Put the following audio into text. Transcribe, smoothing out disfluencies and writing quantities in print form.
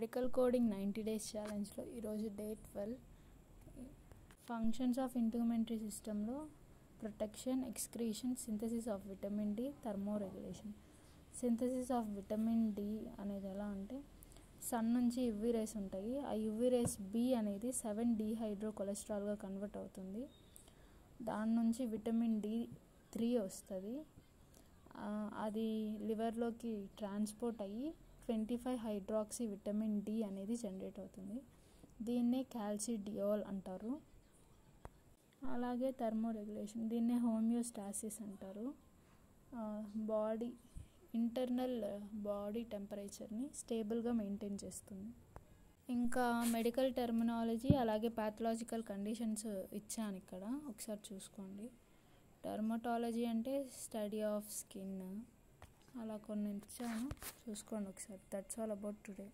Medical coding 90 days ఛాలెంజ్లో ఈరోజు day 12. Functions of integumentary సిస్టంలో protection, excretion, synthesis of vitamin D, thermoregulation. Synthesis of vitamin D అనేది ఎలా అంటే, sun నుంచి Yuvi race ఉంటాయి. ఆ యువీ రేస్ బి అనేది 7-డీహైడ్రో కొలెస్ట్రాల్గా కన్వర్ట్ అవుతుంది. దాని నుంచి విటమిన్ D3 వస్తుంది. అది లివర్లోకి ట్రాన్స్పోర్ట్ అయ్యి 25-హైడ్రాక్సీ విటమిన్ డి అనేది జనరేట్ అవుతుంది. దీన్నే క్యాల్సిడియోల్ అంటారు. అలాగే థర్మోరెగ్యులేషన్, దీన్నే హోమియోస్టాసిస్ అంటారు. ఇంటర్నల్ బాడీ టెంపరేచర్ని స్టేబుల్గా మెయింటైన్ చేస్తుంది. ఇంకా మెడికల్ టెర్మినాలజీ అలాగే ప్యాథలాజికల్ కండిషన్స్ ఇచ్చాను ఇక్కడ, ఒకసారి చూసుకోండి. డెర్మటాలజీ అంటే స్టడీ ఆఫ్ స్కిన్, అలా కొన్ని ఇచ్చాను, చూసుకోండి ఒకసారి. That's all about today.